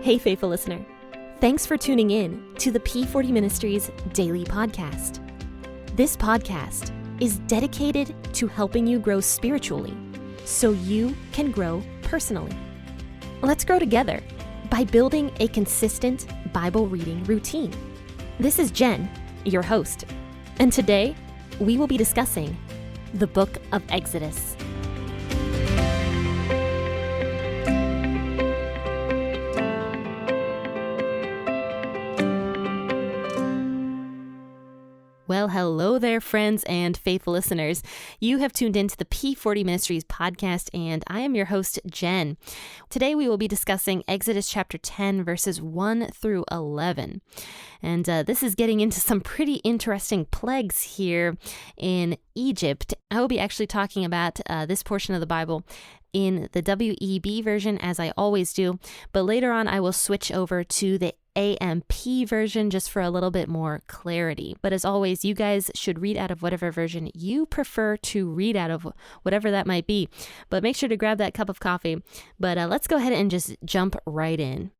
Hey, faithful listener. Thanks for tuning in to the P40 Ministries Daily Podcast. This podcast is dedicated to helping you grow spiritually so you can grow personally. Let's grow together by building a consistent Bible reading routine. This is Jen, your host, and today we will be discussing the book of Exodus. Well, hello there, friends and faithful listeners. You have tuned into the P40 Ministries podcast, and I am your host, Jen. Today, we will be discussing Exodus chapter 10, verses 1 through 11. And this is getting into some pretty interesting plagues here in Egypt. I will be actually talking about this portion of the Bible in the WEB version, as I always do, but later on, I will switch over to the AMP version just for a little bit more clarity. But as always, you guys should read out of whatever version you prefer to read out of, whatever that might be. But make sure to grab that cup of coffee. But let's go ahead and just jump right in.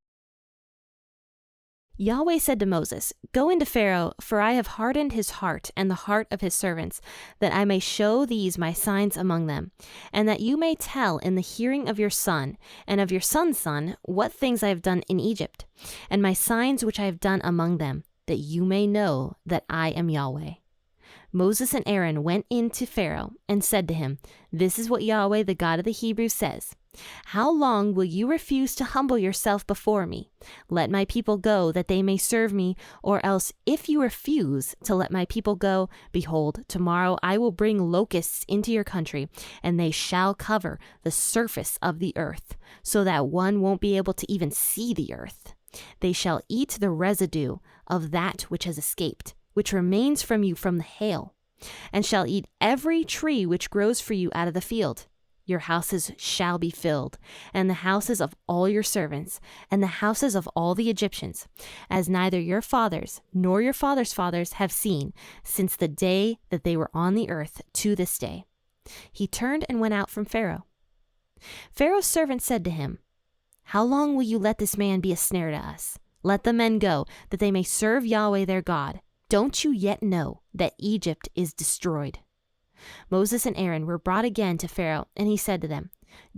Yahweh said to Moses, "Go into Pharaoh, for I have hardened his heart and the heart of his servants, that I may show these my signs among them, and that you may tell in the hearing of your son and of your son's son what things I have done in Egypt, and my signs which I have done among them, that you may know that I am Yahweh." Moses and Aaron went in to Pharaoh and said to him, "This is what Yahweh, the God of the Hebrews, says. How long will you refuse to humble yourself before me? Let my people go, that they may serve me, or else if you refuse to let my people go, behold, tomorrow I will bring locusts into your country, and they shall cover the surface of the earth, so that one won't be able to even see the earth. They shall eat the residue of that which has escaped, which remains from you from the hail, and shall eat every tree which grows for you out of the field. Your houses shall be filled, and the houses of all your servants, and the houses of all the Egyptians, as neither your fathers nor your fathers' fathers have seen since the day that they were on the earth to this day." He turned and went out from Pharaoh. Pharaoh's servants said to him, "How long will you let this man be a snare to us? Let the men go, that they may serve Yahweh their God. Don't you yet know that Egypt is destroyed?" Moses and Aaron were brought again to Pharaoh, and he said to them,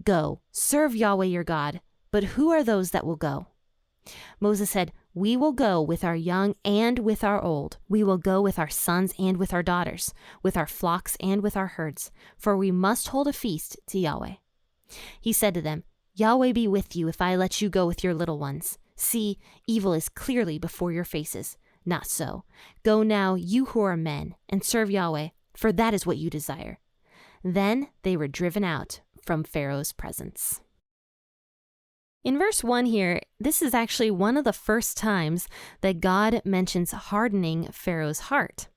"Go, serve Yahweh your God. But who are those that will go?" Moses said, "We will go with our young and with our old. We will go with our sons and with our daughters, with our flocks and with our herds, for we must hold a feast to Yahweh." He said to them, "Yahweh be with you if I let you go with your little ones. See, evil is clearly before your faces. Not so. Go now, you who are men, and serve Yahweh, for that is what you desire." Then they were driven out from Pharaoh's presence. In verse 1 here, this is actually one of the first times that God mentions hardening Pharaoh's heart.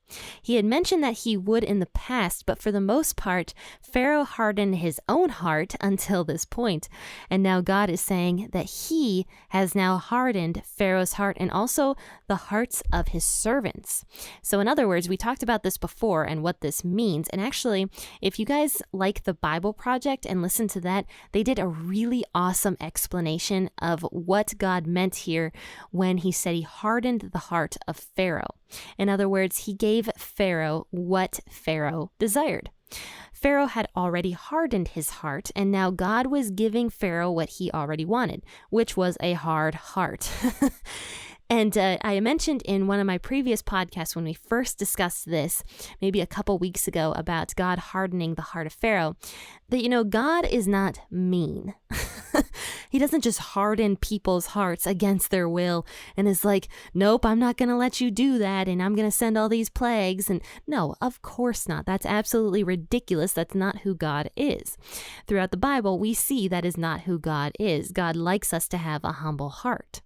He had mentioned that he would in the past, but for the most part, Pharaoh hardened his own heart until this point. And now God is saying that he has now hardened Pharaoh's heart and also the hearts of his servants. So in other words, we talked about this before and what this means. And actually, if you guys like the Bible Project and listen to that, they did a really awesome explanation of what God meant here when he said he hardened the heart of Pharaoh. In other words, he gave Pharaoh what Pharaoh desired. Pharaoh had already hardened his heart, and now God was giving Pharaoh what he already wanted, which was a hard heart. And I mentioned in one of my previous podcasts when we first discussed this, maybe a couple weeks ago, about God hardening the heart of Pharaoh, that, God is not mean. He doesn't just harden people's hearts against their will and is like, "Nope, I'm not going to let you do that, and I'm going to send all these plagues." And no, of course not. That's absolutely ridiculous. That's not who God is. Throughout the Bible, we see that is not who God is. God likes us to have a humble heart.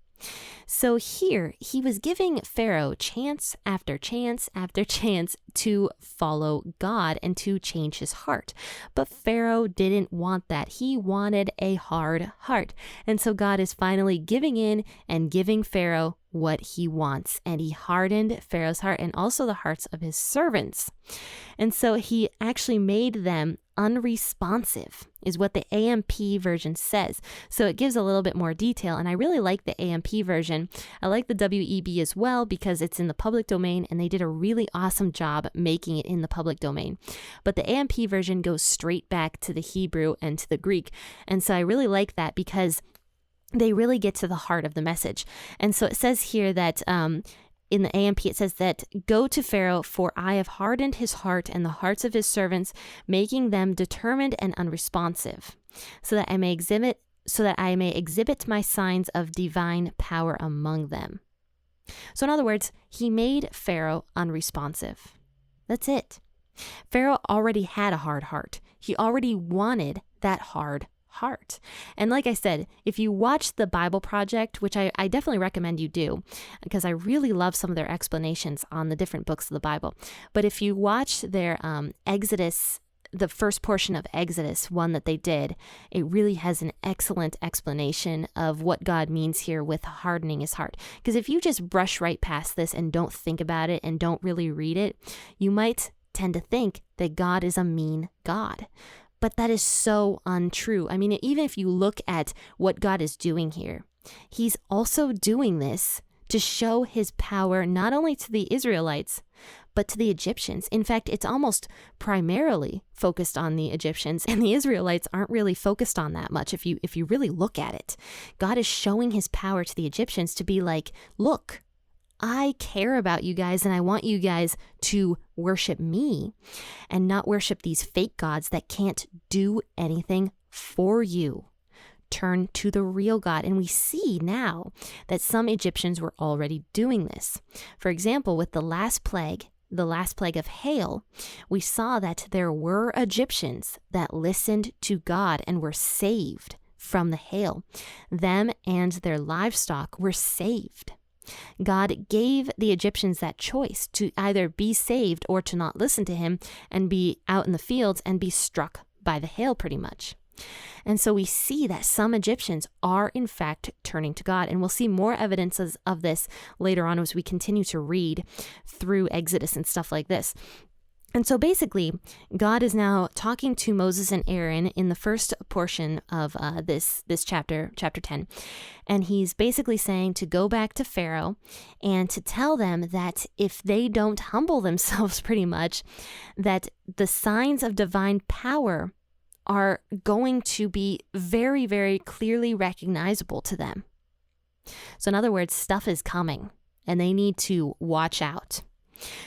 So here, he was giving Pharaoh chance after chance after chance to follow God and to change his heart. But Pharaoh didn't want that. He wanted a hard heart. And so God is finally giving in and giving Pharaoh what he wants. And he hardened Pharaoh's heart and also the hearts of his servants. And so he actually made them unresponsive, is what the AMP version says. So it gives a little bit more detail, and I really like the AMP version. I like the WEB as well because it's in the public domain, and they did a really awesome job making it in the public domain. But the AMP version goes straight back to the Hebrew and to the Greek, and so I really like that because they really get to the heart of the message. And so it says here that in the AMP, it says that, "Go to Pharaoh, for I have hardened his heart and the hearts of his servants, making them determined and unresponsive, so that I may exhibit my signs of divine power among them." So in other words, he made Pharaoh unresponsive. That's it. Pharaoh already had a hard heart. He already wanted that hard heart. And like I said, if you watch the Bible Project, which I definitely recommend you do, because I really love some of their explanations on the different books of the Bible. But if you watch their Exodus, the first portion of Exodus, one that they did, it really has an excellent explanation of what God means here with hardening his heart. Because if you just brush right past this and don't think about it and don't really read it, you might tend to think that God is a mean God. But that is so untrue. I mean, even if you look at what God is doing here, he's also doing this to show his power not only to the Israelites, but to the Egyptians. In fact, it's almost primarily focused on the Egyptians, and the Israelites aren't really focused on that much if you really look at it. God is showing his power to the Egyptians to be like, look, I care about you guys, and I want you guys to worship me and not worship these fake gods that can't do anything for you. Turn to the real God. And we see now that some Egyptians were already doing this. For example, with the last plague of hail, we saw that there were Egyptians that listened to God and were saved from the hail. Them and their livestock were saved. God gave the Egyptians that choice to either be saved or to not listen to him and be out in the fields and be struck by the hail pretty much. And so we see that some Egyptians are in fact turning to God, and we'll see more evidences of this later on as we continue to read through Exodus and stuff like this. And so basically, God is now talking to Moses and Aaron in the first portion of this chapter 10. And he's basically saying to go back to Pharaoh and to tell them that if they don't humble themselves pretty much, that the signs of divine power are going to be very, very clearly recognizable to them. So in other words, stuff is coming and they need to watch out.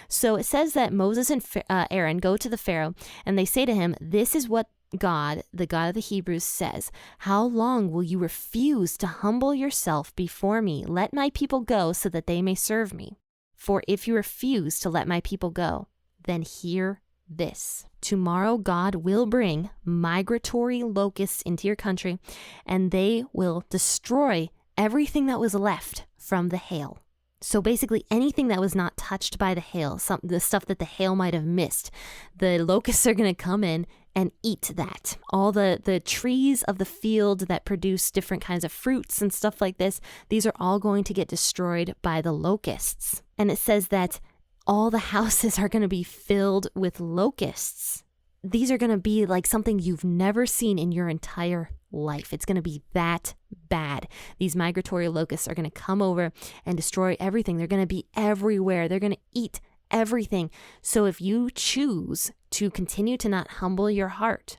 So it says that Moses and Aaron go to the Pharaoh and they say to him, "This is what God, the God of the Hebrews, says. How long will you refuse to humble yourself before me? Let my people go so that they may serve me. For if you refuse to let my people go, then hear this. Tomorrow God will bring migratory locusts into your country, and they will destroy everything that was left from the hail." So basically anything that was not touched by the hail, the stuff that the hail might have missed, the locusts are going to come in and eat that. All the trees of the field that produce different kinds of fruits and stuff like this, these are all going to get destroyed by the locusts. And it says that all the houses are going to be filled with locusts. These are going to be like something you've never seen in your entire life. It's going to be that bad. These migratory locusts are going to come over and destroy everything. They're going to be everywhere. They're going to eat everything. So if you choose to continue to not humble your heart,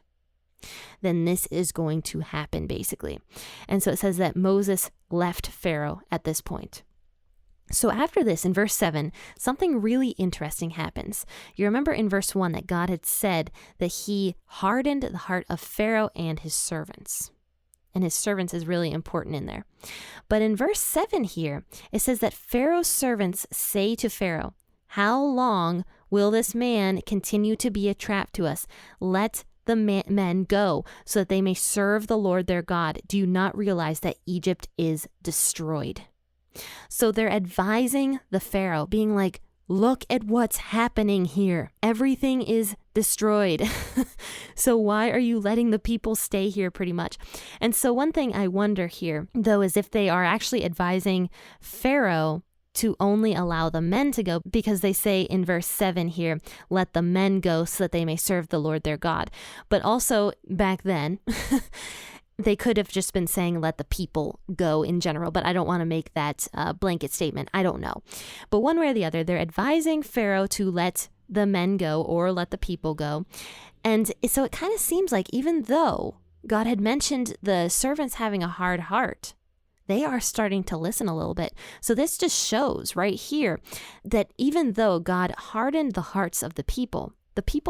then this is going to happen basically. And so it says that Moses left Pharaoh at this point. So after this, in verse 7, something really interesting happens. You remember in verse 1 that God had said that he hardened the heart of Pharaoh and his servants. And his servants is really important in there. But in verse 7 here, it says that Pharaoh's servants say to Pharaoh, "How long will this man continue to be a trap to us? Let the men go so that they may serve the Lord their God. Do you not realize that Egypt is destroyed?" So they're advising the Pharaoh, being like, look at what's happening here. Everything is destroyed. So why are you letting the people stay here pretty much? And so one thing I wonder here, though, is if they are actually advising Pharaoh to only allow the men to go, because they say in verse 7 here, let the men go so that they may serve the Lord their God. But also back then, they could have just been saying let the people go in general, but I don't want to make that blanket statement. I don't know. But one way or the other, they're advising Pharaoh to let the men go or let the people go. And so it kind of seems like even though God had mentioned the servants having a hard heart, they are starting to listen a little bit. So this just shows right here that even though God hardened the hearts of the people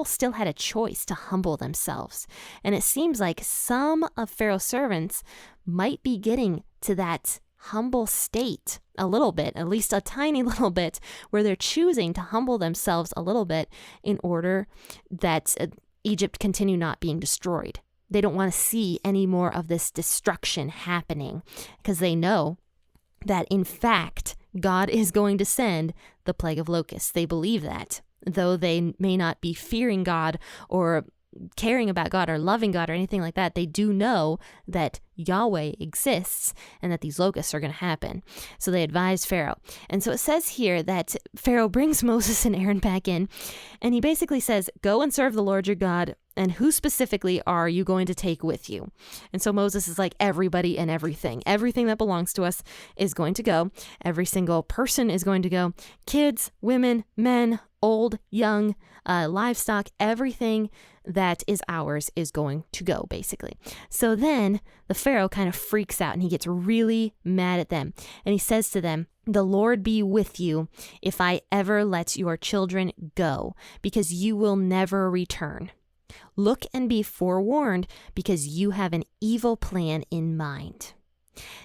still had a choice to humble themselves. And it seems like some of Pharaoh's servants might be getting to that humble state a little bit, at least a tiny little bit, where they're choosing to humble themselves a little bit in order that Egypt continue not being destroyed. They don't want to see any more of this destruction happening because they know that, in fact, God is going to send the plague of locusts. They believe that, though they may not be fearing God or caring about God or loving God or anything like that. They do know that Yahweh exists and that these locusts are going to happen. So they advise Pharaoh. And so it says here that Pharaoh brings Moses and Aaron back in, and he basically says, go and serve the Lord your God. And who specifically are you going to take with you? And so Moses is like, everybody and everything. Everything that belongs to us is going to go. Every single person is going to go. Kids, women, men, old, young, livestock, everything that is ours is going to go, basically. So then the Pharaoh kind of freaks out and he gets really mad at them. And he says to them, the Lord be with you if I ever let your children go, because you will never return. Look and be forewarned, because you have an evil plan in mind.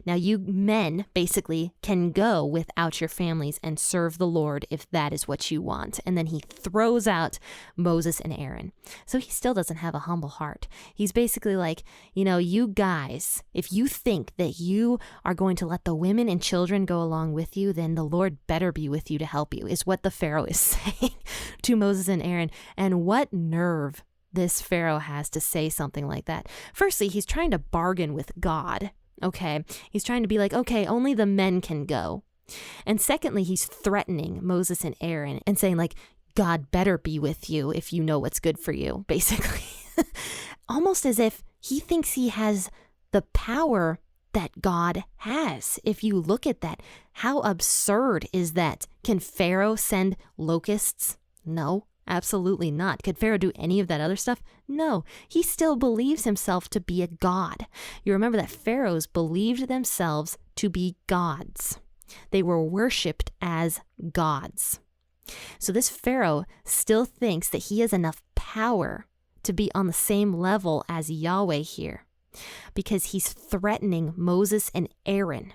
Now you men basically can go without your families and serve the Lord if that is what you want. And then he throws out Moses and Aaron. So he still doesn't have a humble heart. He's basically like, you guys, if you think that you are going to let the women and children go along with you, then the Lord better be with you to help you, is what the Pharaoh is saying to Moses and Aaron. And what nerve this Pharaoh has to say something like that. Firstly, he's trying to bargain with God. Okay, he's trying to be like, okay, only the men can go. And secondly, he's threatening Moses and Aaron and saying like, God better be with you if you know what's good for you, basically. Almost as if he thinks he has the power that God has. If you look at that, how absurd is that? Can Pharaoh send locusts? No. Absolutely not. Could Pharaoh do any of that other stuff? No. He still believes himself to be a god. You remember that pharaohs believed themselves to be gods. They were worshipped as gods. So this Pharaoh still thinks that he has enough power to be on the same level as Yahweh here, because he's threatening Moses and Aaron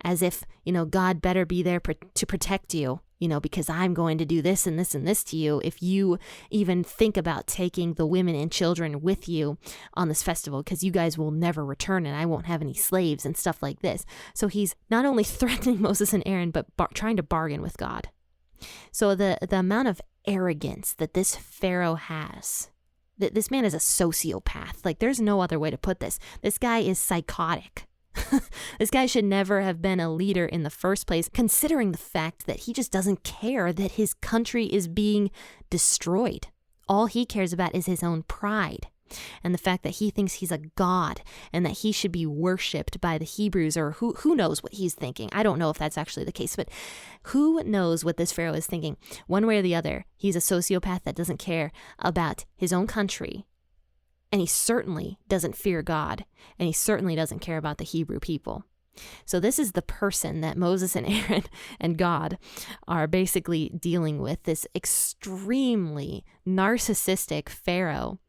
as if, God better be there to protect you. Because I'm going to do this and this and this to you if you even think about taking the women and children with you on this festival, because you guys will never return and I won't have any slaves and stuff like this. So he's not only threatening Moses and Aaron, but trying to bargain with God. So the amount of arrogance that this Pharaoh has, that this man is a sociopath. Like, there's no other way to put this. This guy is psychotic. This guy should never have been a leader in the first place, considering the fact that he just doesn't care that his country is being destroyed. All he cares about is his own pride and the fact that he thinks he's a god and that he should be worshipped by the Hebrews, or who knows what he's thinking. I don't know if that's actually the case, but who knows what this Pharaoh is thinking? One way or the other, he's a sociopath that doesn't care about his own country. And he certainly doesn't fear God, and he certainly doesn't care about the Hebrew people. So this is the person that Moses and Aaron and God are basically dealing with, this extremely narcissistic Pharaoh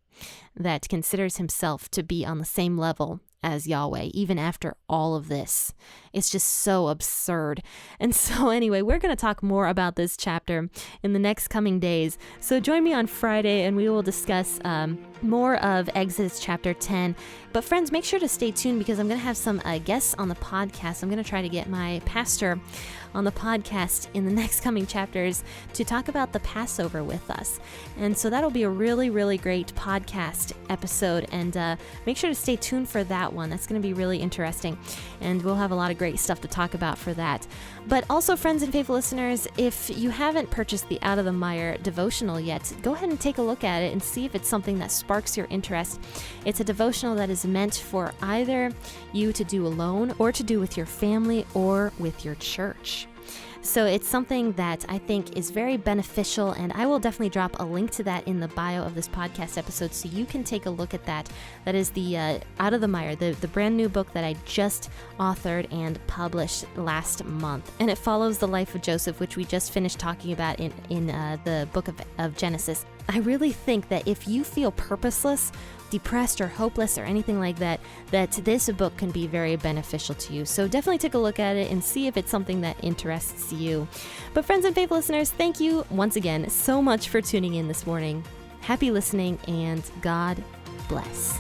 that considers himself to be on the same level as Yahweh, even after all of this. It's just so absurd. And so anyway, we're going to talk more about this chapter in the next coming days. So join me on Friday and we will discuss more of Exodus chapter 10. But friends, make sure to stay tuned, because I'm going to have some guests on the podcast. I'm going to try to get my pastor on the podcast in the next coming chapters to talk about the Passover with us. And so that'll be a really, really great podcast next episode, and make sure to stay tuned for that one. That's going to be really interesting, and we'll have a lot of great stuff to talk about for that. But also, friends and faithful listeners, if you haven't purchased the Out of the Mire devotional yet, go ahead and take a look at it and see if it's something that sparks your interest. It's a devotional that is meant for either you to do alone or to do with your family or with your church. So it's something that I think is very beneficial, and I will definitely drop a link to that in the bio of this podcast episode so you can take a look at that. That is the Out of the Mire, the brand new book that I just authored and published last month. And it follows the life of Joseph, which we just finished talking about in the book of Genesis. I really think that if you feel purposeless, depressed, or hopeless, or anything like that, that this book can be very beneficial to you. So definitely take a look at it and see if it's something that interests you. But friends and faithful listeners, thank you once again so much for tuning in this morning. Happy listening, and God bless.